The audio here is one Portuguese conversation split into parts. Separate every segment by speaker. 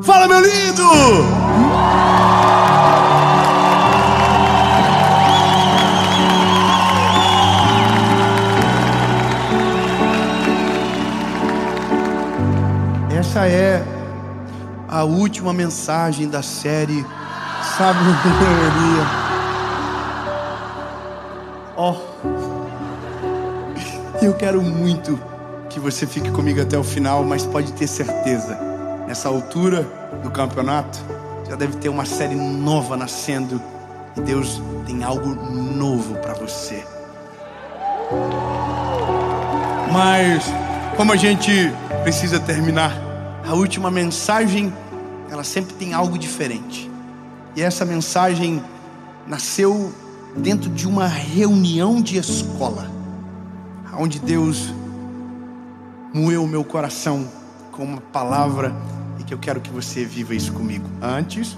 Speaker 1: Fala, meu lindo! Essa é a última mensagem da série Sabedoria. Eu quero muito que você fique comigo até o final, mas pode ter certeza, nessa altura do campeonato, já deve ter uma série nova nascendo e Deus tem algo novo para você. Mas, como a gente precisa terminar, a última mensagem, ela sempre tem algo diferente. E essa mensagem nasceu dentro de uma reunião de escola, onde Deus moeu o meu coração com uma palavra e que eu quero que você viva isso comigo. Antes,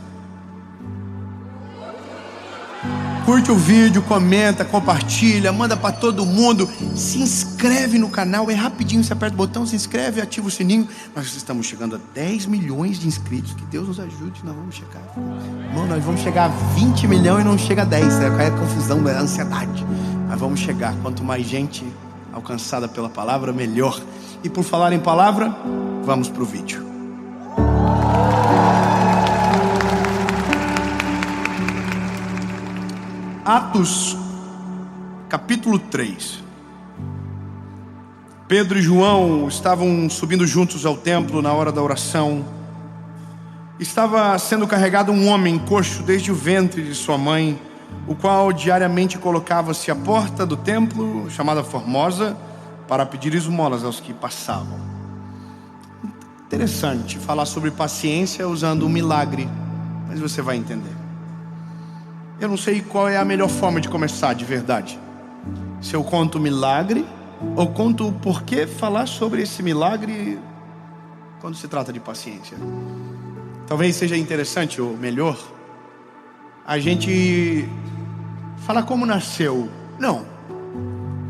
Speaker 1: curte o vídeo, comenta, compartilha, manda para todo mundo, se inscreve no canal, é rapidinho, você aperta o botão, se inscreve, ativa o sininho. Nós estamos chegando a 10 milhões de inscritos, que Deus nos ajude, nós vamos chegar. Irmão, nós vamos chegar a 20 milhões e não chega a 10, é confusão, é ansiedade. Mas vamos chegar, quanto mais gente alcançada pela palavra, melhor. E por falar em palavra, vamos para o vídeo. Atos, capítulo 3. Pedro e João estavam subindo juntos ao templo na hora da oração. Estava sendo carregado um homem coxo desde o ventre de sua mãe, o qual diariamente colocava-se à porta do templo, chamada Formosa, para pedir esmolas aos que passavam. Interessante falar sobre paciência usando um milagre, mas você vai entender. Eu não sei qual é a melhor forma de começar de verdade. Se eu conto o milagre ou conto o porquê falar sobre esse milagre quando se trata de paciência. Talvez seja interessante ou melhor a gente falar como nasceu. Não.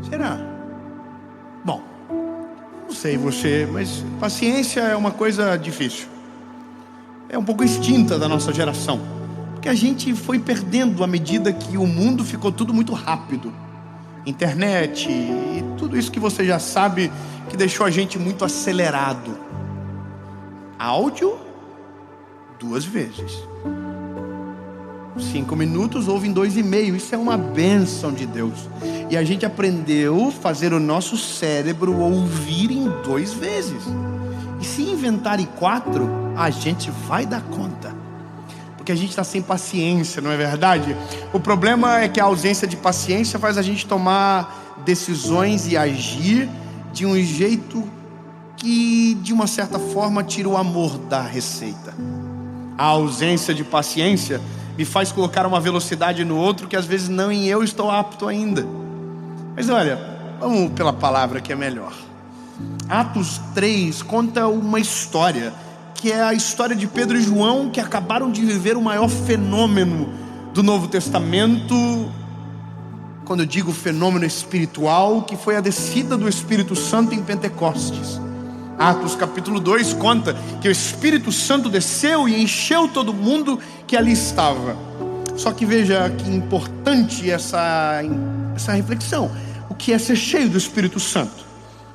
Speaker 1: Será? Bom, não sei você, mas paciência é uma coisa difícil. É um pouco extinta da nossa geração. Porque a gente foi perdendo à medida que o mundo ficou tudo muito rápido. Internet e tudo isso que você já sabe, que deixou a gente muito acelerado. Áudio, 2 vezes. 5 minutos ouve em 2,5. Isso é uma bênção de Deus. E a gente aprendeu a fazer o nosso cérebro ouvir em 2 vezes. E se inventar em 4, a gente vai dar conta. Porque a gente está sem paciência, não é verdade? O problema é que a ausência de paciência faz a gente tomar decisões e agir de um jeito que, de uma certa forma, tira o amor da receita. A ausência de paciência me faz colocar uma velocidade no outro que às vezes nem eu estou apto ainda. Mas olha, vamos pela palavra que é melhor. Atos 3 conta uma história, que é a história de Pedro e João, que acabaram de viver o maior fenômeno do Novo Testamento. Quando eu digo fenômeno espiritual, que foi a descida do Espírito Santo em Pentecostes. Atos capítulo 2 conta que o Espírito Santo desceu e encheu todo mundo que ali estava. Só que veja que importante essa reflexão. O que é ser cheio do Espírito Santo?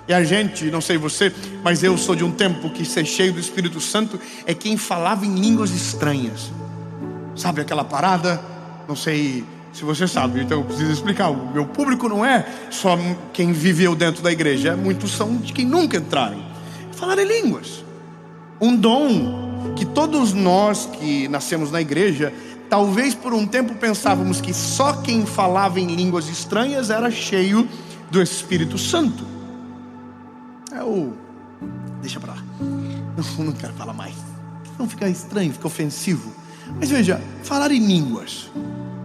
Speaker 1: E a gente, não sei você, mas eu sou de um tempo que ser cheio do Espírito Santo é quem falava em línguas estranhas. Sabe aquela parada? Não sei se você sabe, então eu preciso explicar. O meu público não é só quem viveu dentro da igreja, muitos são de quem nunca entraram. Falar em línguas, um dom que todos nós que nascemos na igreja, talvez por um tempo pensávamos que só quem falava em línguas estranhas era cheio do Espírito Santo. Deixa pra lá, não quero falar mais, não fica estranho, fica ofensivo. Mas veja, falar em línguas,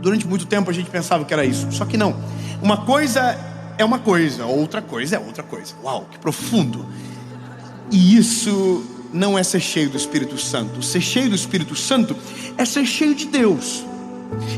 Speaker 1: durante muito tempo a gente pensava que era isso, só que não. Uma coisa é uma coisa, outra coisa é outra coisa. Uau, que profundo. E isso não é ser cheio do Espírito Santo. Ser cheio do Espírito Santo é ser cheio de Deus.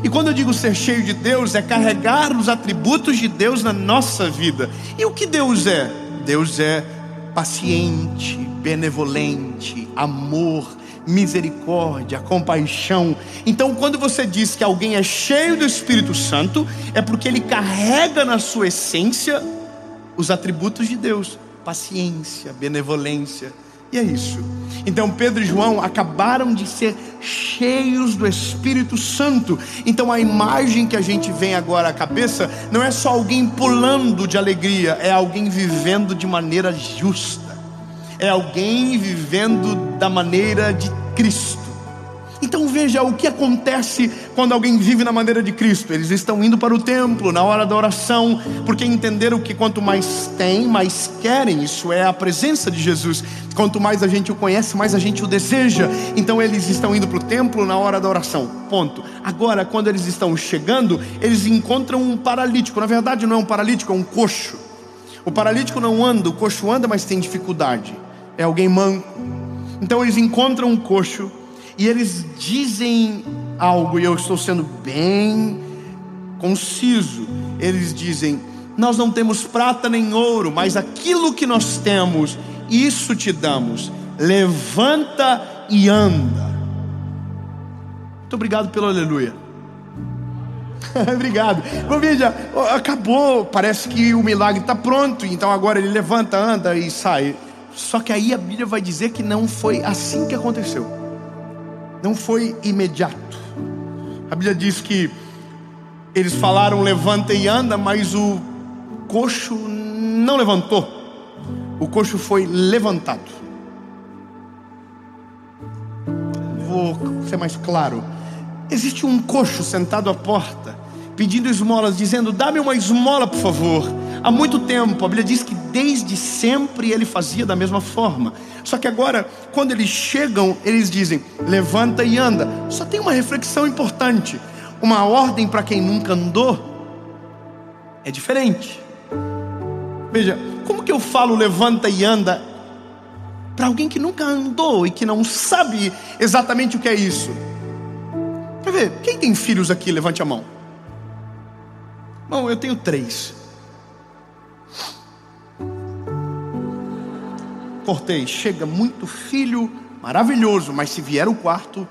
Speaker 1: E quando eu digo ser cheio de Deus, é carregar os atributos de Deus na nossa vida. E o que Deus é? Deus é paciente, benevolente, amor, misericórdia, compaixão. Então, quando você diz que alguém é cheio do Espírito Santo, é porque ele carrega na sua essência os atributos de Deus: paciência, benevolência. E é isso. Então Pedro e João acabaram de ser cheios do Espírito Santo. Então a imagem que a gente vem agora à cabeça não é só alguém pulando de alegria, é alguém vivendo de maneira justa, é alguém vivendo da maneira de Cristo. Então veja o que acontece quando alguém vive na maneira de Cristo. Eles estão indo para o templo na hora da oração, porque entenderam que quanto mais tem, mais querem. Isso é a presença de Jesus. Quanto mais a gente o conhece, mais a gente o deseja. Então eles estão indo para o templo na hora da oração, ponto. Agora, quando eles estão chegando, eles encontram um paralítico. Na verdade não é um paralítico, é um coxo. O paralítico não anda, o coxo anda, mas tem dificuldade. É alguém manco. Então eles encontram um coxo e eles dizem algo, e eu estou sendo bem conciso. Eles dizem: nós não temos prata nem ouro, mas aquilo que nós temos, isso te damos. Levanta e anda. Muito obrigado pelo aleluia. Obrigado. Bom, veja, acabou, parece que o milagre está pronto. Então agora ele levanta, anda e sai. Só que aí a Bíblia vai dizer que não foi assim que aconteceu. Não foi imediato. A Bíblia diz que eles falaram levanta e anda, mas o coxo não levantou. O coxo foi levantado. Vou ser mais claro. Existe um coxo sentado à porta, pedindo esmolas, dizendo: dá-me uma esmola, por favor. Há muito tempo, a Bíblia diz que desde sempre ele fazia da mesma forma. Só que agora, quando eles chegam, eles dizem: levanta e anda. Só tem uma reflexão importante. Uma ordem para quem nunca andou é diferente. Veja, como que eu falo levanta e anda para alguém que nunca andou e que não sabe exatamente o que é isso? Quer ver, quem tem filhos aqui, levante a mão. Bom, eu tenho 3. Cortei, chega muito filho, maravilhoso, mas se vier o quarto,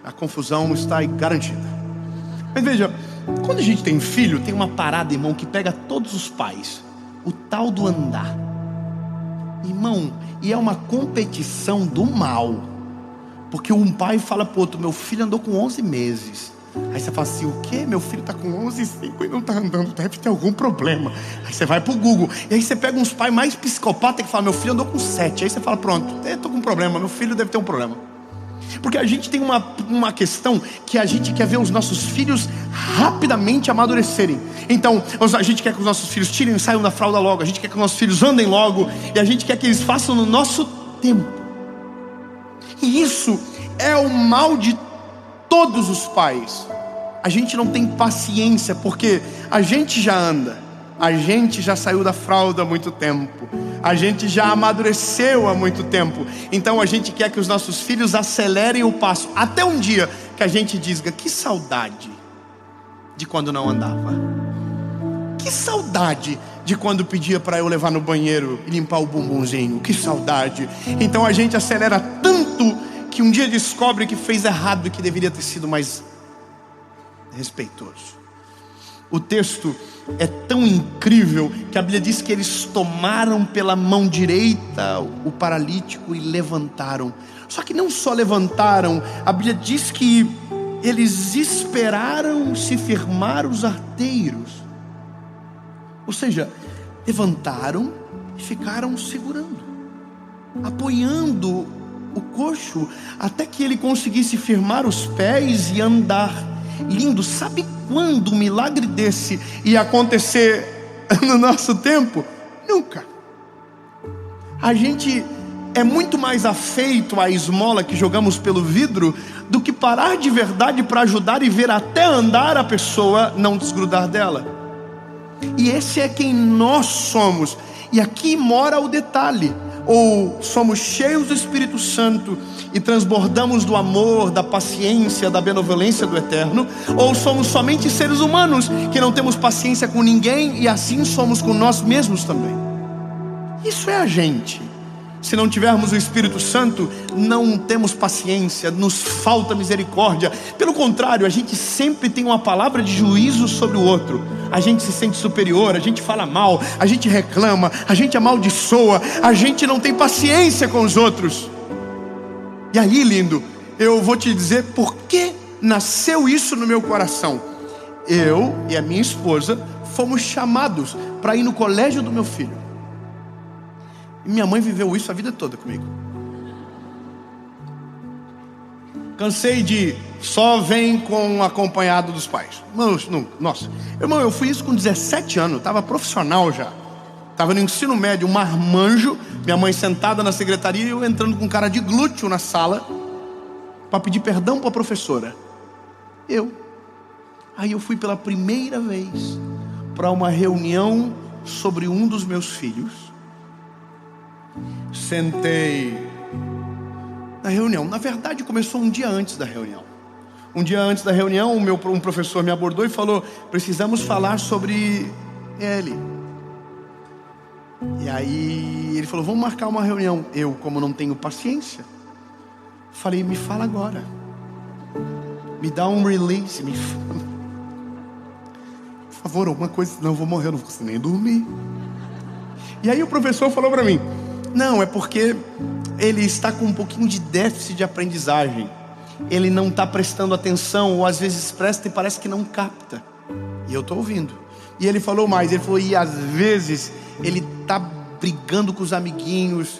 Speaker 1: a confusão está garantida. Mas veja, quando a gente tem filho, tem uma parada, irmão, que pega todos os pais: o tal do andar. Irmão, e é uma competição do mal, porque um pai fala pro outro: meu filho andou com 11 meses. Aí você fala assim: o quê? Meu filho está com 11,5 e não está andando, deve ter algum problema. Aí você vai pro Google, e aí você pega uns pais mais psicopatas que falam: meu filho andou com 7. Aí você fala: pronto, eu estou com um problema, meu filho deve ter um problema. Porque a gente tem uma questão que a gente quer ver os nossos filhos rapidamente amadurecerem. Então a gente quer que os nossos filhos tirem e saiam da fralda logo. A gente quer que os nossos filhos andem logo. E a gente quer que eles façam no nosso tempo. E isso é o mal de todos os pais. A gente não tem paciência, porque a gente já anda, a gente já saiu da fralda há muito tempo, a gente já amadureceu há muito tempo. Então a gente quer que os nossos filhos acelerem o passo, até um dia que a gente diga: que saudade de quando não andava, que saudade de quando pedia para eu levar no banheiro e limpar o bumbumzinho, que saudade. Então a gente acelera tanto que um dia descobre que fez errado e que deveria ter sido mais respeitoso. O texto é tão incrível que a Bíblia diz que eles tomaram pela mão direita o paralítico e levantaram. Só que não só levantaram, a Bíblia diz que eles esperaram se firmar os arteiros. Ou seja, levantaram e ficaram segurando, apoiando o coxo, até que ele conseguisse firmar os pés e andar. Lindo. Sabe quando um milagre desse ia acontecer no nosso tempo? Nunca. A gente é muito mais afeito à esmola que jogamos pelo vidro do que parar de verdade para ajudar e ver até andar a pessoa não desgrudar dela. E esse é quem nós somos. E aqui mora o detalhe: ou somos cheios do Espírito Santo e transbordamos do amor, da paciência, da benevolência do Eterno, ou somos somente seres humanos que não temos paciência com ninguém e assim somos com nós mesmos também. Isso é a gente. Se não tivermos o Espírito Santo, não temos paciência, nos falta misericórdia. Pelo contrário, a gente sempre tem uma palavra de juízo sobre o outro. A gente se sente superior, a gente fala mal, a gente reclama, a gente amaldiçoa, a gente não tem paciência com os outros. E aí, lindo, eu vou te dizer por que nasceu isso no meu coração. Eu e a minha esposa fomos chamados para ir no colégio do meu filho. E minha mãe viveu isso a vida toda comigo. Cansei de só vem com acompanhado dos pais. Nossa, irmão, eu fui isso com 17 anos, estava profissional já. Estava no ensino médio, um marmanjo, minha mãe sentada na secretaria e eu entrando com cara de glúteo na sala para pedir perdão para a professora. Aí eu fui pela primeira vez para uma reunião sobre um dos meus filhos. Sentei na reunião. Na verdade, começou um dia antes da reunião. Um dia antes da reunião, um professor me abordou e falou: precisamos falar sobre ele. E aí ele falou: vamos marcar uma reunião. Eu, como não tenho paciência, falei: me fala agora, me dá um release, me fala, por favor, alguma coisa, senão eu vou morrer, eu não vou conseguir nem dormir. E aí o professor falou para mim: não, é porque ele está com um pouquinho de déficit de aprendizagem. Ele não está prestando atenção, ou às vezes presta e parece que não capta. E eu estou ouvindo. E ele falou mais, ele falou: e às vezes ele está brigando com os amiguinhos.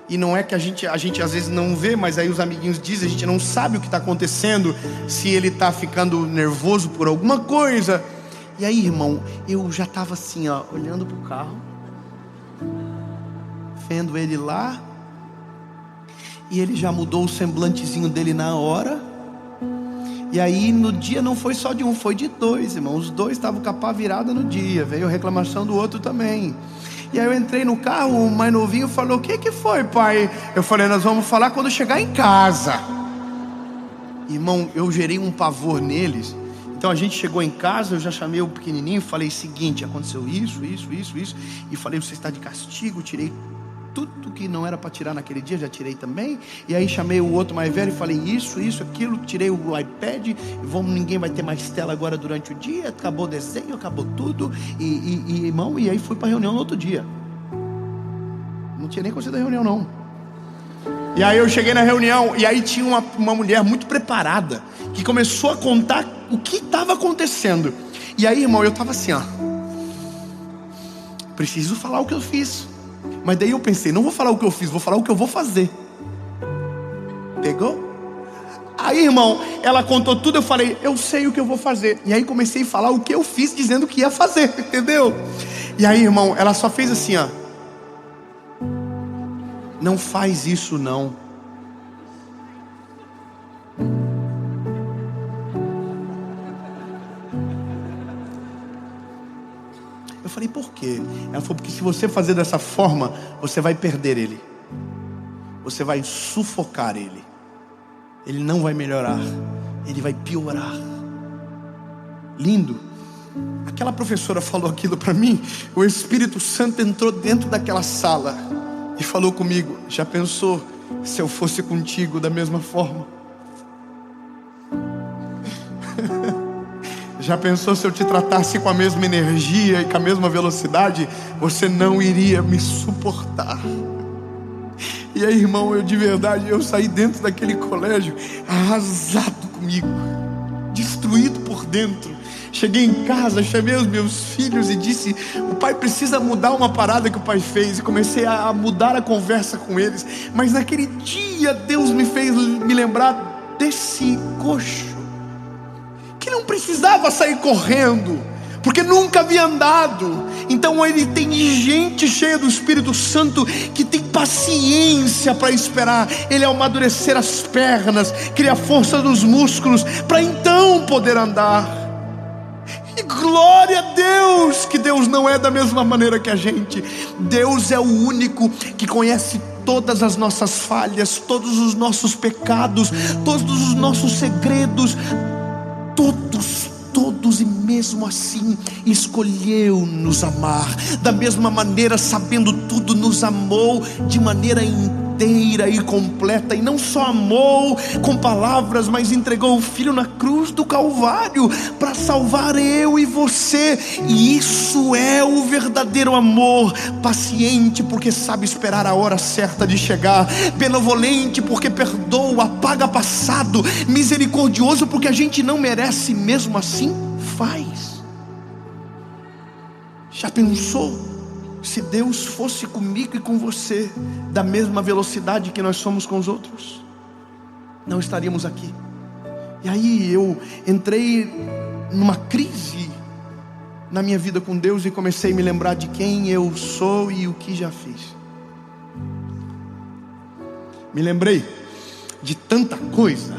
Speaker 1: E não é que a gente às vezes não vê, mas aí os amiguinhos dizem, a gente não sabe o que está acontecendo, se ele está ficando nervoso por alguma coisa. E aí, irmão, eu já estava assim, ó, olhando para o carro, vendo ele lá, e ele já mudou o semblantezinho dele na hora. E aí no dia não foi só de um, foi de dois, irmão. Os dois estavam com a pá virada no dia. Veio reclamação do outro também. E aí eu entrei no carro, o mais novinho falou: o que foi, pai? Eu falei: nós vamos falar quando chegar em casa. Irmão, eu gerei um pavor neles. Então a gente chegou em casa, eu já chamei o pequenininho, falei: seguinte, aconteceu isso. E falei: você está de castigo. Tirei tudo que não era para tirar naquele dia, já tirei também. E aí chamei o outro mais velho e falei: isso, aquilo. Tirei o iPad, ninguém vai ter mais tela agora durante o dia. Acabou o desenho, acabou tudo. Irmão, e aí fui para a reunião no outro dia. Não tinha nem conseguido a reunião não. E aí eu cheguei na reunião, e aí tinha uma mulher muito preparada, que começou a contar o que estava acontecendo. E aí, irmão, eu estava assim, ó, preciso falar o que eu fiz. Mas daí eu pensei: não vou falar o que eu fiz, vou falar o que eu vou fazer. Pegou? Aí, irmão, ela contou tudo, eu falei: eu sei o que eu vou fazer. E aí comecei a falar o que eu fiz, dizendo que ia fazer, entendeu? E aí, irmão, ela só fez assim, ó: não faz isso não. Eu falei: por quê? Ela falou: porque se você fazer dessa forma, você vai perder ele. Você vai sufocar ele. Ele não vai melhorar. Ele vai piorar. Lindo. Aquela professora falou aquilo para mim. O Espírito Santo entrou dentro daquela sala e falou comigo: já pensou se eu fosse contigo da mesma forma? Já pensou se eu te tratasse com a mesma energia e com a mesma velocidade? Você não iria me suportar. E aí, irmão, eu de verdade, eu saí dentro daquele colégio arrasado comigo, destruído por dentro. Cheguei em casa, chamei os meus filhos e disse: o pai precisa mudar uma parada que o pai fez. E comecei a mudar a conversa com eles. Mas naquele dia Deus me fez me lembrar desse coxo, que não precisava sair correndo, porque nunca havia andado. Então ele tem gente cheia do Espírito Santo que tem paciência para esperar ele amadurecer as pernas, criar força nos músculos, para então poder andar. E glória a Deus, que Deus não é da mesma maneira que a gente. Deus é o único que conhece todas as nossas falhas, todos os nossos pecados, todos os nossos segredos, todos todos, e mesmo assim escolheu nos amar. Da mesma maneira, sabendo tudo, nos amou de maneira inteira e completa. E não só amou com palavras, mas entregou o Filho na cruz do Calvário para salvar eu e você. E isso é o verdadeiro amor. Paciente, porque sabe esperar a hora certa de chegar. Benevolente, porque perdoa, apaga passado. Misericordioso, porque a gente não merece, mesmo assim faz. Já pensou se Deus fosse comigo e com você da mesma velocidade que nós somos com os outros? Não estaríamos aqui. E aí eu entrei numa crise na minha vida com Deus e comecei a me lembrar de quem eu sou e o que já fiz. Me lembrei de tanta coisa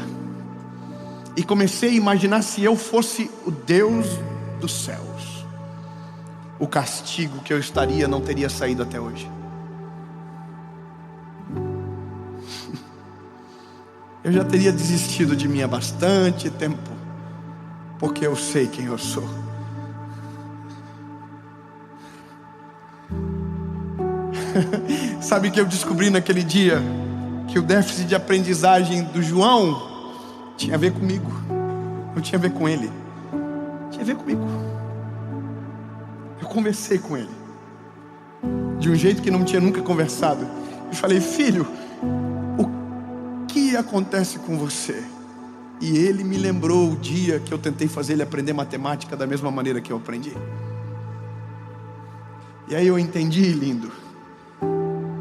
Speaker 1: e comecei a imaginar se eu fosse o Deus dos céus, o castigo que eu estaria não teria saído até hoje. Eu já teria desistido de mim há bastante tempo, porque eu sei quem eu sou. Sabe que eu descobri naquele dia que o déficit de aprendizagem do João tinha a ver comigo, não tinha a ver com ele, tinha a ver comigo. Eu conversei com ele de um jeito que não tinha nunca conversado. Eu falei: filho, o que acontece com você? E ele me lembrou o dia que eu tentei fazer ele aprender matemática da mesma maneira que eu aprendi. E aí eu entendi, lindo,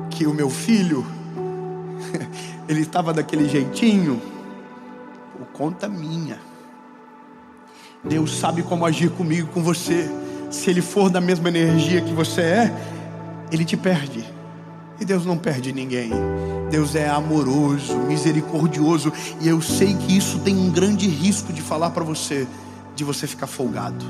Speaker 1: que o meu filho ele estava daquele jeitinho por conta minha. Deus sabe como agir comigo, com você. Se ele for da mesma energia que você é, ele te perde. E Deus não perde ninguém. Deus é amoroso, misericordioso. E eu sei que isso tem um grande risco de falar para você, de você ficar folgado.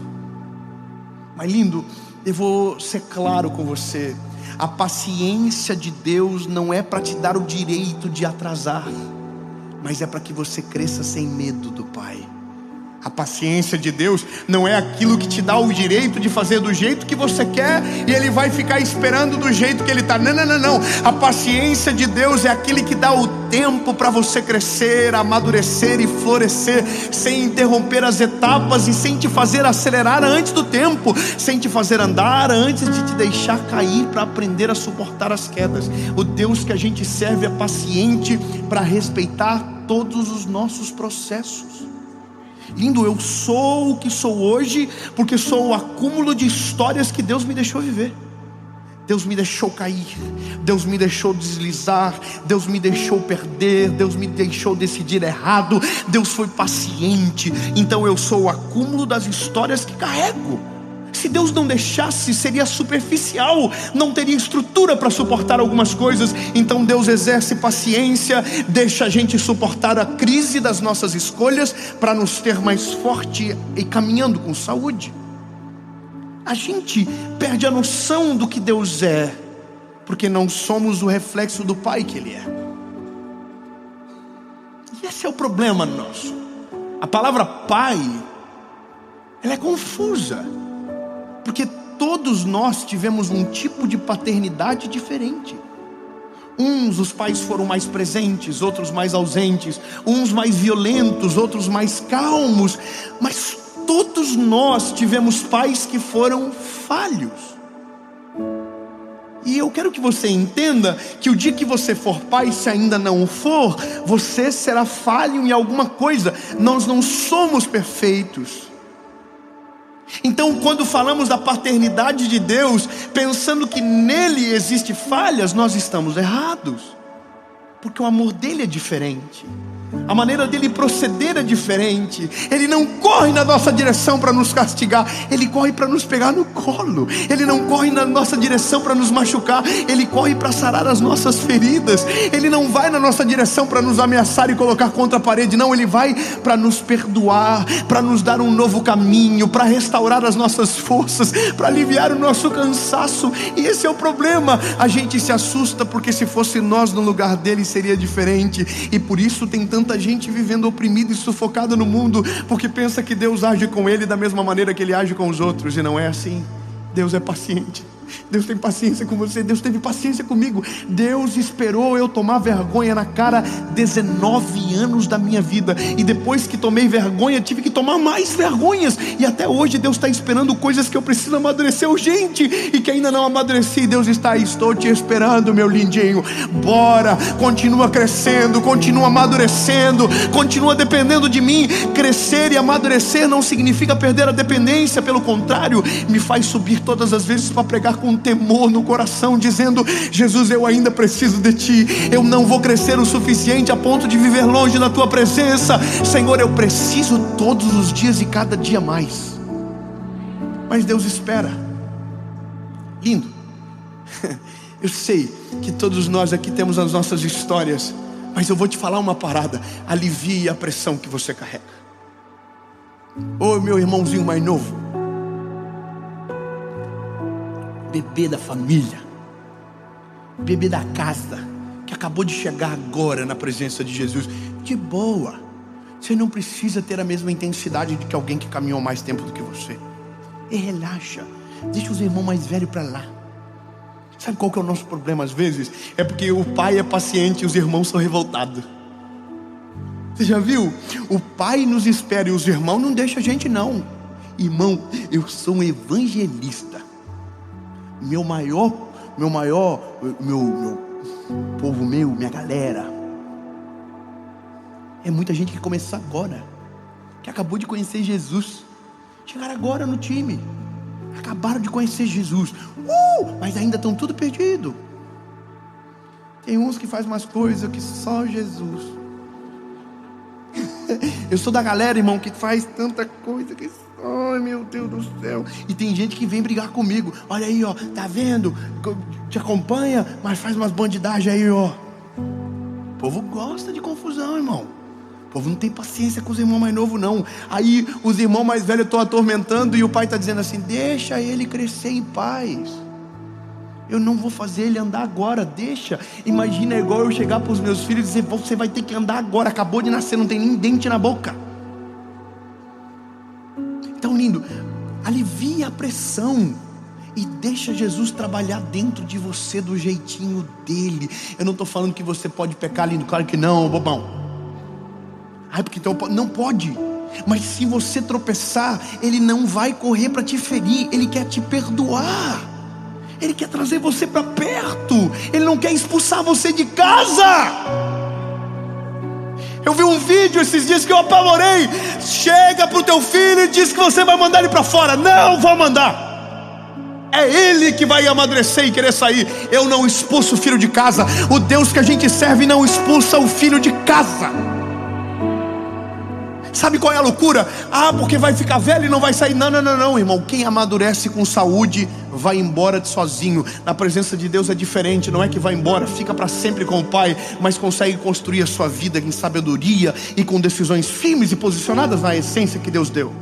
Speaker 1: Mas lindo, eu vou ser claro com você. A paciência de Deus não é para te dar o direito de atrasar, mas é para que você cresça sem medo do Pai. A paciência de Deus não é aquilo que te dá o direito de fazer do jeito que você quer e Ele vai ficar esperando do jeito que Ele está. Não, não, não, não. A paciência de Deus é aquele que dá o tempo para você crescer, amadurecer e florescer, sem interromper as etapas e sem te fazer acelerar antes do tempo, sem te fazer andar antes de te deixar cair, para aprender a suportar as quedas. O Deus que a gente serve é paciente para respeitar todos os nossos processos. Lindo, eu sou o que sou hoje porque sou o acúmulo de histórias que Deus me deixou viver. Deus me deixou cair, Deus me deixou deslizar, Deus me deixou perder, Deus me deixou decidir errado. Deus foi paciente. Então eu sou o acúmulo das histórias que carrego. Se Deus não deixasse, seria superficial, não teria estrutura para suportar algumas coisas. Então Deus exerce paciência, deixa a gente suportar a crise das nossas escolhas, para nos ter mais forte e caminhando com saúde. A gente perde a noção do que Deus é, porque não somos o reflexo do Pai que Ele é. E esse é o problema nosso. A palavra Pai, ela é confusa, porque todos nós tivemos um tipo de paternidade diferente. Uns, os pais foram mais presentes, outros mais ausentes. Uns mais violentos, outros mais calmos. Mas todos nós tivemos pais que foram falhos. E eu quero que você entenda que o dia que você for pai, se ainda não o for, você será falho em alguma coisa. Nós não somos perfeitos. Então, quando falamos da paternidade de Deus, pensando que nele existe falhas, nós estamos errados, porque o amor dele é diferente, a maneira dele proceder é diferente. Ele não corre na nossa direção para nos castigar, ele corre para nos pegar no colo. Ele não corre na nossa direção para nos machucar, ele corre para sarar as nossas feridas. Ele não vai na nossa direção para nos ameaçar e colocar contra a parede. Não, ele vai para nos perdoar, para nos dar um novo caminho, para restaurar as nossas forças, para aliviar o nosso cansaço. E esse é o problema. A gente se assusta porque se fosse nós no lugar dele seria diferente. E por isso tem tanto tanta gente vivendo oprimida e sufocada no mundo, porque pensa que Deus age com ele da mesma maneira que ele age com os outros, e não é assim. Deus é paciente. Deus tem paciência com você. Deus teve paciência comigo. Deus esperou eu tomar vergonha na cara 19 anos da minha vida, e depois que tomei vergonha, tive que tomar mais vergonhas, e até hoje Deus está esperando coisas que eu preciso amadurecer urgente, e que ainda não amadureci. Deus está aí, estou te esperando, meu lindinho. Bora, continua crescendo, continua amadurecendo, continua dependendo de mim. Crescer e amadurecer não significa perder a dependência, pelo contrário, me faz subir todas as vezes para pregar com temor no coração, dizendo: Jesus, eu ainda preciso de Ti. Eu não vou crescer o suficiente a ponto de viver longe da Tua presença. Senhor, eu preciso todos os dias e cada dia mais. Mas Deus espera. Lindo. Eu sei que todos nós aqui temos as nossas histórias, mas eu vou te falar uma parada: alivie a pressão que você carrega. Ô meu irmãozinho mais novo, bebê da família, bebê da casa, que acabou de chegar agora na presença de Jesus, de boa. Você não precisa ter a mesma intensidade de que alguém que caminhou mais tempo do que você. E relaxa, deixa os irmãos mais velhos para lá. Sabe qual que é o nosso problema às vezes? É porque o pai é paciente e os irmãos são revoltados. Você já viu? O pai nos espera e os irmãos não deixam a gente não. Irmão, eu sou um evangelista. Meu povo minha galera, é muita gente que começou agora, que acabou de conhecer Jesus, chegaram agora no time, acabaram de conhecer Jesus, mas ainda estão tudo perdido. Tem uns que fazem umas coisas que só Jesus. Eu sou da galera, irmão, que faz tanta coisa que... Ai, meu Deus do céu. E tem gente que vem brigar comigo. Olha aí, ó, tá vendo? Te acompanha, mas faz umas bandidagens aí, ó. O povo gosta de confusão, irmão. O povo não tem paciência com os irmãos mais novos, não. Aí os irmãos mais velhos estão atormentando, e o pai está dizendo assim: deixa ele crescer em paz. Eu não vou fazer ele andar agora, deixa. Imagina, igual eu chegar para os meus filhos e dizer: você vai ter que andar agora, acabou de nascer, não tem nem dente na boca. Tão lindo. Alivia a pressão e deixa Jesus trabalhar dentro de você do jeitinho dele. Eu não estou falando que você pode pecar, lindo, claro que não, bobão. Ai, porque então não pode. Mas se você tropeçar, ele não vai correr para te ferir, ele quer te perdoar. Ele quer trazer você para perto. Ele não quer expulsar você de casa. Eu vi um vídeo esses dias que eu apavorei. Chega pro teu filho e diz que você vai mandar ele para fora. Não vou mandar. É ele que vai amadurecer e querer sair. Eu não expulso o filho de casa. O Deus que a gente serve não expulsa o filho de casa. Sabe qual é a loucura? Ah, porque vai ficar velho e não vai sair. Não, irmão. Quem amadurece com saúde vai embora sozinho. Na presença de Deus é diferente. Não é que vai embora, fica para sempre com o Pai, mas consegue construir a sua vida em sabedoria e com decisões firmes e posicionadas na essência que Deus deu.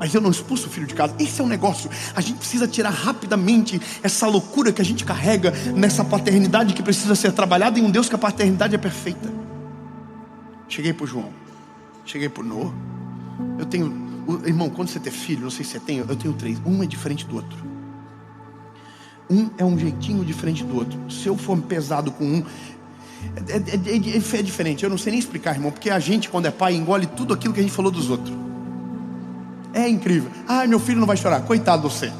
Speaker 1: Mas eu não expulso o filho de casa. Esse é um negócio. A gente precisa tirar rapidamente essa loucura que a gente carrega nessa paternidade que precisa ser trabalhada em um Deus que a paternidade é perfeita. Cheguei para o João, cheguei para o Noah. Eu tenho... Irmão, quando você tem filho, não sei se você tem, eu tenho 3. Um é diferente do outro. Um é um jeitinho diferente do outro. Se eu for pesado com um, é diferente. Eu não sei nem explicar, irmão, porque a gente, quando é pai, engole tudo aquilo que a gente falou dos outros. É incrível. Ai, meu filho não vai chorar. Coitado de você.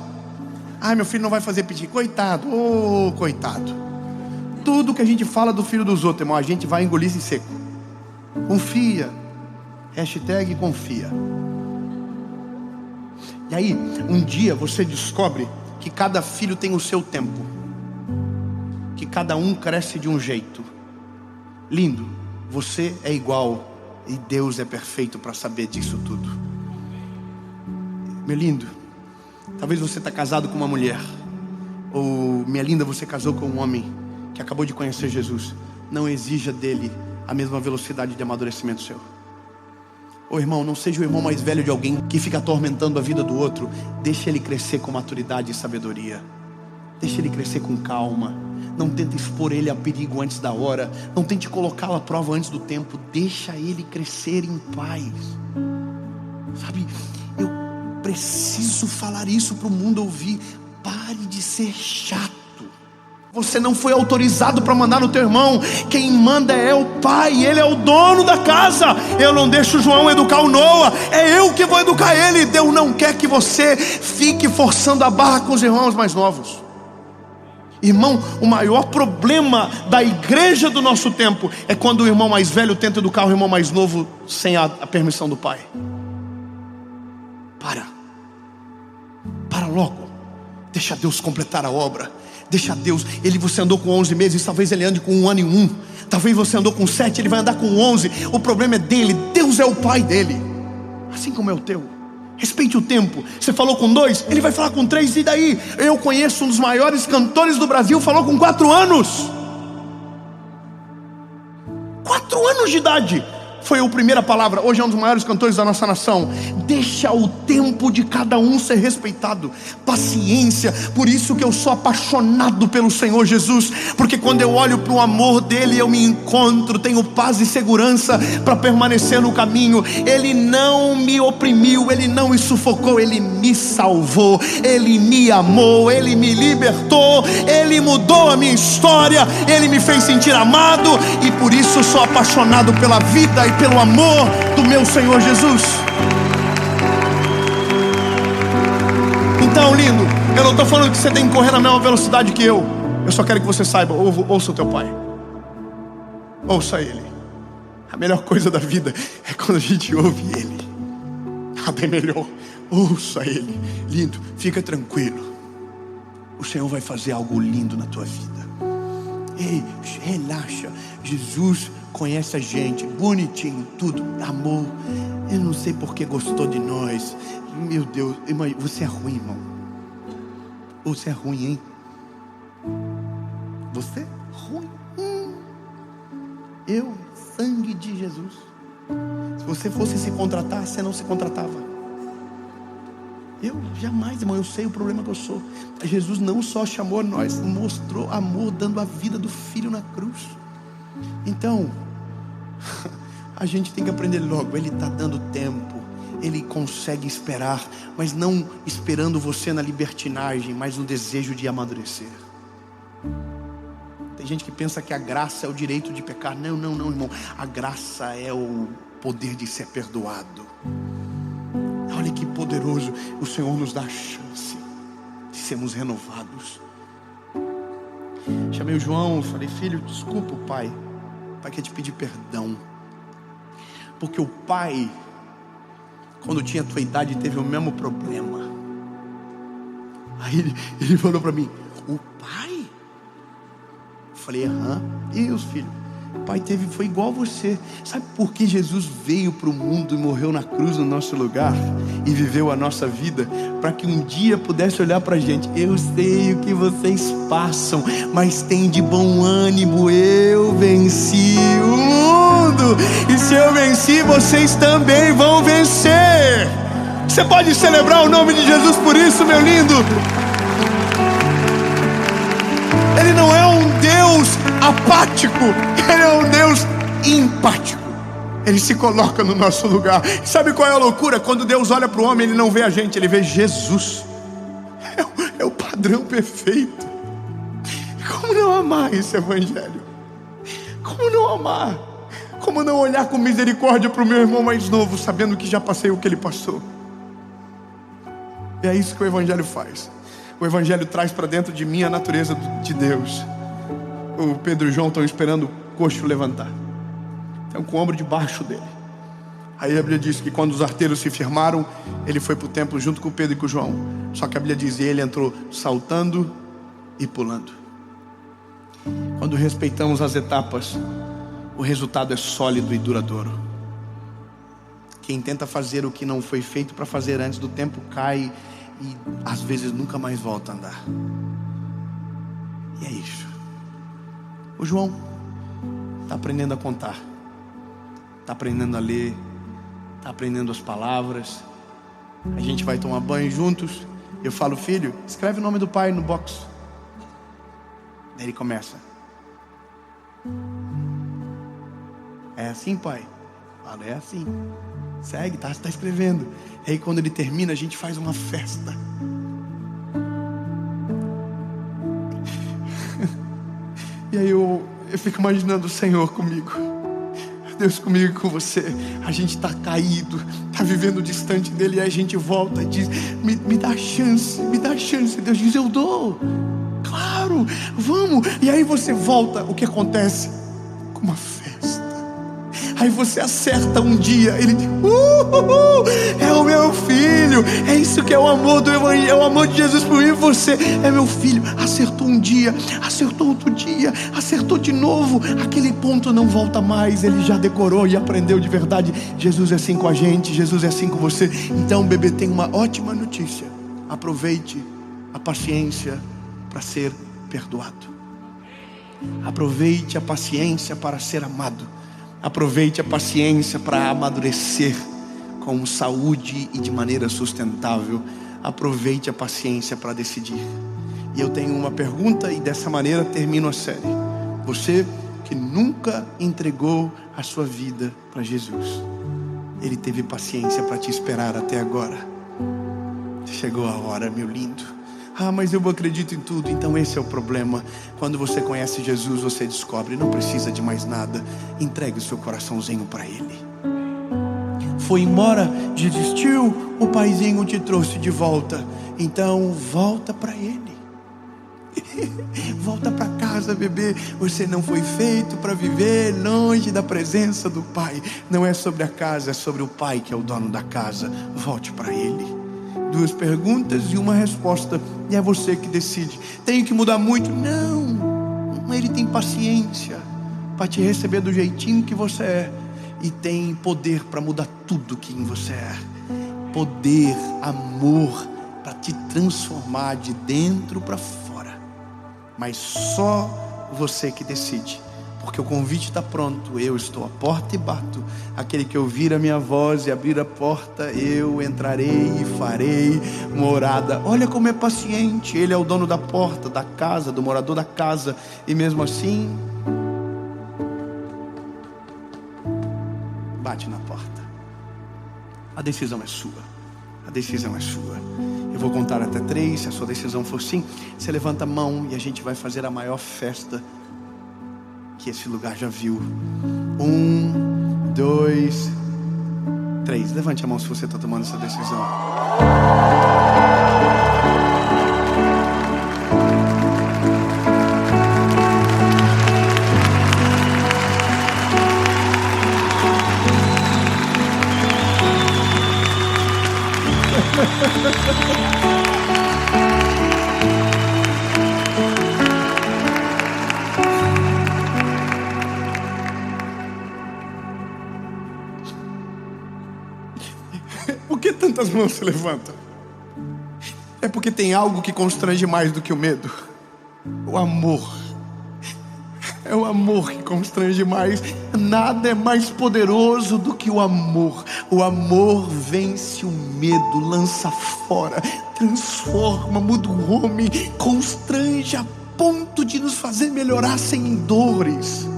Speaker 1: Ai, meu filho não vai fazer piti. Coitado. Oh, coitado. Tudo que a gente fala do filho dos outros, irmão, a gente vai engolir em seco. Confia. Hashtag confia. E aí, um dia você descobre que cada filho tem o seu tempo, que cada um cresce de um jeito. Lindo. Você é igual e Deus é perfeito para saber disso tudo. Meu lindo, talvez você está casado com uma mulher, ou minha linda, você casou com um homem que acabou de conhecer Jesus. Não exija dele a mesma velocidade de amadurecimento seu. Ô irmão, não seja o irmão mais velho de alguém que fica atormentando a vida do outro. Deixa ele crescer com maturidade e sabedoria. Deixa ele crescer com calma. Não tenta expor ele a perigo antes da hora. Não tente colocá-lo à prova antes do tempo. Deixa ele crescer em paz. Sabe, eu preciso falar isso para o mundo ouvir. Pare de ser chato. Você não foi autorizado para mandar no teu irmão. Quem manda é o pai, ele é o dono da casa. Eu não deixo o João educar o Noah, é eu que vou educar ele. Deus não quer que você fique forçando a barra com os irmãos mais novos. Irmão, o maior problema da igreja do nosso tempo é quando o irmão mais velho tenta educar o irmão mais novo sem a permissão do pai. Para logo. Deixa Deus completar a obra. Deixa Deus. Você andou com 11 meses, talvez ele ande com 1 ano e 1. Talvez você andou com 7, ele vai andar com 11. O problema é dele. Deus é o pai dele, assim como é o teu. Respeite o tempo. Você falou com 2, ele vai falar com 3. E daí? Eu conheço um dos maiores cantores do Brasil, falou com 4 anos. 4 anos de idade foi a primeira palavra. Hoje é um dos maiores cantores da nossa nação. Deixa o tempo de cada um ser respeitado. Paciência. Por isso que eu sou apaixonado pelo Senhor Jesus, porque quando eu olho para o amor dele, eu me encontro, tenho paz e segurança para permanecer no caminho. Ele não me oprimiu, ele não me sufocou, ele me salvou, ele me amou, ele me libertou, ele mudou a minha história, ele me fez sentir amado. E por isso eu sou apaixonado pela vida e pelo amor do meu Senhor Jesus. Então, lindo, eu não estou falando que você tem que correr na mesma velocidade que eu. Eu só quero que você saiba, ouça o teu pai. Ouça ele. A melhor coisa da vida é quando a gente ouve ele. Nada é melhor. Ouça ele. Lindo, fica tranquilo. O Senhor vai fazer algo lindo na tua vida. Ei, relaxa. Jesus conhece a gente, bonitinho, tudo, amor. Eu não sei porque gostou de nós. Meu Deus, irmão, você é ruim, irmão. Você é ruim, hein? Você é ruim. Eu, sangue de Jesus. Se você fosse se contratar, você não se contratava. Eu jamais, irmão, eu sei o problema que eu sou. Jesus não só chamou nós, mostrou amor dando a vida do Filho na cruz. Então, a gente tem que aprender logo. Ele está dando tempo. Ele consegue esperar, mas não esperando você na libertinagem, mas no desejo de amadurecer. Tem gente que pensa que a graça é o direito de pecar. Não, irmão. A graça é o poder de ser perdoado. Olha que poderoso. O Senhor nos dá a chance de sermos renovados. Chamei o João, falei: filho, desculpa o pai. O pai quer te pedir perdão. Porque o pai, quando tinha a tua idade, teve o mesmo problema. Aí ele falou para mim: o pai? Eu falei: aham. E os filhos? O pai foi igual a você. Sabe por que Jesus veio para o mundo e morreu na cruz no nosso lugar e viveu a nossa vida? Para que um dia pudesse olhar para a gente: eu sei o que vocês passam, mas tem de bom ânimo, eu venci o mundo. E se eu venci, vocês também vão vencer. Você pode celebrar o nome de Jesus por isso, meu lindo. Ele não é um Deus apático, ele é um Deus empático. Ele se coloca no nosso lugar. Sabe qual é a loucura? Quando Deus olha para o homem, ele não vê a gente, ele vê Jesus. É o padrão perfeito. Como não amar esse evangelho? Como não amar? Como não olhar com misericórdia para o meu irmão mais novo, sabendo que já passei o que ele passou? E é isso que o evangelho faz. O evangelho traz para dentro de mim a natureza de Deus. O Pedro e o João estão esperando o coxo levantar. Estão com o ombro debaixo dele. Aí a Bíblia diz que quando os arteiros se firmaram, ele foi para o templo junto com o Pedro e com o João. Só que a Bíblia diz que ele entrou saltando e pulando. Quando respeitamos as etapas, o resultado é sólido e duradouro. Quem tenta fazer o que não foi feito para fazer antes do tempo cai e às vezes nunca mais volta a andar. E é isso. O João está aprendendo a contar, está aprendendo a ler, está aprendendo as palavras. A gente vai tomar banho juntos. Eu falo: filho, escreve o nome do pai no box. Daí ele começa. É assim, pai? Fala, é assim. Segue, tá escrevendo. E aí quando ele termina, a gente faz uma festa. E aí eu fico imaginando o Senhor comigo, Deus comigo e com você. A gente está caído, está vivendo distante dele, e a gente volta e diz, me dá chance, me dá chance. Deus diz, eu dou, claro, vamos. E aí você volta, o que acontece? Com uma festa. Aí você acerta um dia, ele diz, é o meu filho. É isso que é o amor do Evangelho, é o amor de Jesus por mim. Você é meu filho. Acertou um dia, acertou outro dia, acertou de novo. Aquele ponto não volta mais. Ele já decorou e aprendeu de verdade. Jesus é assim com a gente, Jesus é assim com você. Então, bebê, tem uma ótima notícia. Aproveite a paciência para ser perdoado. Aproveite a paciência para ser amado. Aproveite a paciência para amadurecer com saúde e de maneira sustentável. Aproveite a paciência para decidir. E eu tenho uma pergunta e dessa maneira termino a série. Você que nunca entregou a sua vida para Jesus, Ele teve paciência para te esperar até agora. Chegou a hora, meu lindo. Ah, mas eu acredito em tudo. Então esse é o problema. Quando você conhece Jesus, você descobre, não precisa de mais nada. Entregue o seu coraçãozinho para Ele. Foi embora, desistiu, o paizinho te trouxe de volta. Então volta para Ele. Volta para casa, bebê. Você não foi feito para viver longe da presença do Pai. Não é sobre a casa, é sobre o Pai que é o dono da casa. Volte para Ele. 2 perguntas e uma resposta. E é você que decide. Tenho que mudar muito? Não. Ele tem paciência para te receber do jeitinho que você é. E tem poder para mudar tudo que em você é. Poder, amor para te transformar de dentro para fora. Mas só você que decide. Porque o convite está pronto. Eu estou à porta e bato. Aquele que ouvir a minha voz e abrir a porta, eu entrarei e farei morada. Olha como é paciente. Ele é o dono da porta, da casa, do morador da casa. E mesmo assim, bate na porta. A decisão é sua. A decisão é sua. Eu vou contar até 3. Se a sua decisão for sim, você levanta a mão e a gente vai fazer a maior festa que esse lugar já viu. 1, 2, 3. Levante a mão se você está tomando essa decisão. Por que tantas mãos se levantam? É porque tem algo que constrange mais do que o medo. O amor. É o amor que constrange mais. Nada é mais poderoso do que o amor. O amor vence o medo, lança fora, transforma, muda o homem, constrange a ponto de nos fazer melhorar sem dores.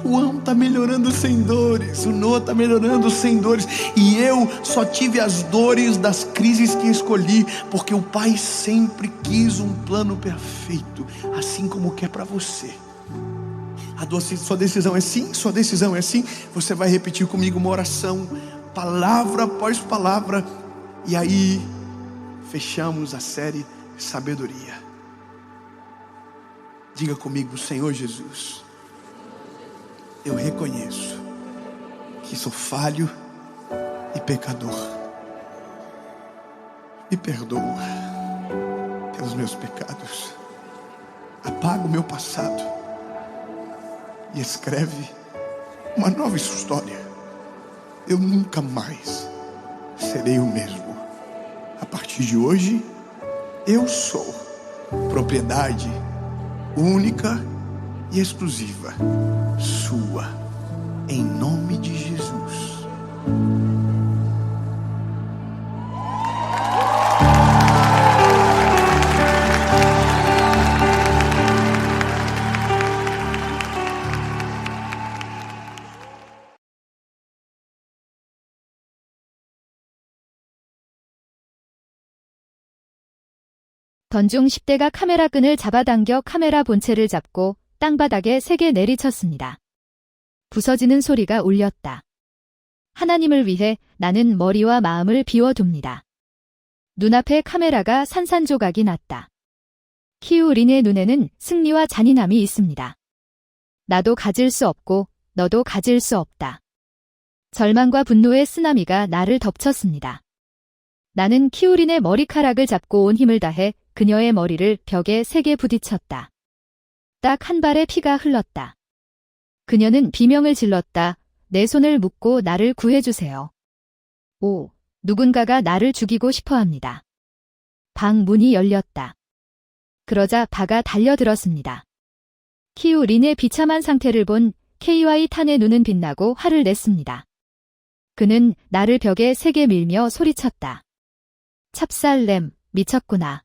Speaker 1: O João está melhorando sem dores, o Noah está melhorando sem dores, e eu só tive as dores das crises que escolhi, porque o Pai sempre quis um plano perfeito, assim como quer para você. Sua decisão é sim, sua decisão é sim. Você vai repetir comigo uma oração, palavra após palavra, e aí fechamos a série Sabedoria. Diga comigo: Senhor Jesus, eu reconheço que sou falho e pecador. Me perdoa pelos meus pecados. Apaga o meu passado e escreve uma nova história. Eu nunca mais serei o mesmo. A partir de hoje, eu sou propriedade única e exclusiva sua, em nome de Jesus.
Speaker 2: 던중 10대가 카메라 끈을 잡아당겨 카메라 본체를 잡고 땅바닥에 세게 내리쳤습니다. 부서지는 소리가 울렸다. 하나님을 위해 나는 머리와 마음을 비워둡니다. 눈앞에 카메라가 산산조각이 났다. 키우린의 눈에는 승리와 잔인함이 있습니다. 나도 가질 수 없고 너도 가질 수 없다. 절망과 분노의 쓰나미가 나를 덮쳤습니다. 나는 키우린의 머리카락을 잡고 온 힘을 다해 그녀의 머리를 벽에 세게 부딪혔다. 딱 한 발의 피가 흘렀다. 그녀는 비명을 질렀다. 내 손을 묶고 나를 구해주세요. 오, 누군가가 나를 죽이고 싶어 합니다. 방 문이 열렸다. 그러자 바가 달려들었습니다. 키우린의 비참한 상태를 본 KY 탄의 눈은 빛나고 화를 냈습니다. 그는 나를 벽에 세게 밀며 소리쳤다. 찹쌀렘, 미쳤구나.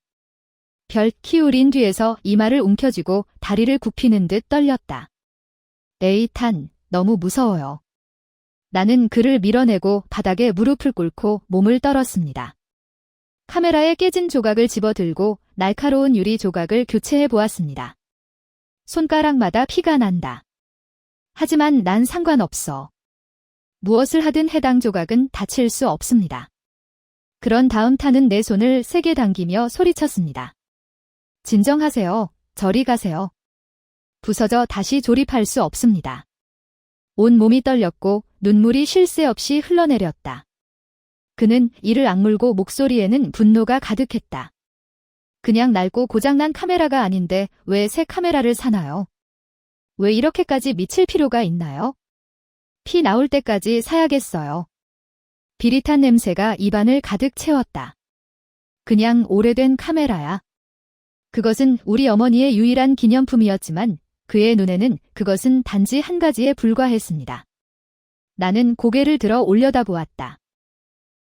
Speaker 2: 별 키우린 뒤에서 이마를 움켜쥐고 다리를 굽히는 듯 떨렸다. 에이 탄, 너무 무서워요. 나는 그를 밀어내고 바닥에 무릎을 꿇고 몸을 떨었습니다. 카메라에 깨진 조각을 집어들고 날카로운 유리 조각을 교체해 보았습니다. 손가락마다 피가 난다. 하지만 난 상관없어. 무엇을 하든 해당 조각은 다칠 수 없습니다. 그런 다음 탄은 내 손을 세게 당기며 소리쳤습니다. 진정하세요. 저리 가세요. 부서져 다시 조립할 수 없습니다. 온 몸이 떨렸고 눈물이 쉴 새 없이 흘러내렸다. 그는 이를 악물고 목소리에는 분노가 가득했다. 그냥 낡고 고장난 카메라가 아닌데 왜 새 카메라를 사나요? 왜 이렇게까지 미칠 필요가 있나요? 피 나올 때까지 사야겠어요. 비릿한 냄새가 입안을 가득 채웠다. 그냥 오래된 카메라야. 그것은 우리 어머니의 유일한 기념품이었지만 그의 눈에는 그것은 단지 한 가지에 불과했습니다. 나는 고개를 들어 올려다보았다.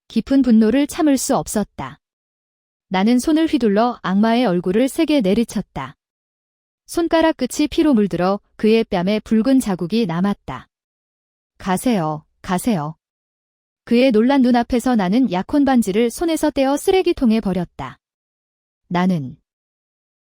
Speaker 2: 깊은 분노를 참을 수 없었다. 나는 손을 휘둘러 악마의 얼굴을 세게 내리쳤다. 손가락 끝이 피로 물들어 그의 뺨에 붉은 자국이 남았다. 가세요, 가세요. 그의 놀란 눈앞에서 나는 약혼 반지를 손에서 떼어 쓰레기통에 버렸다. 나는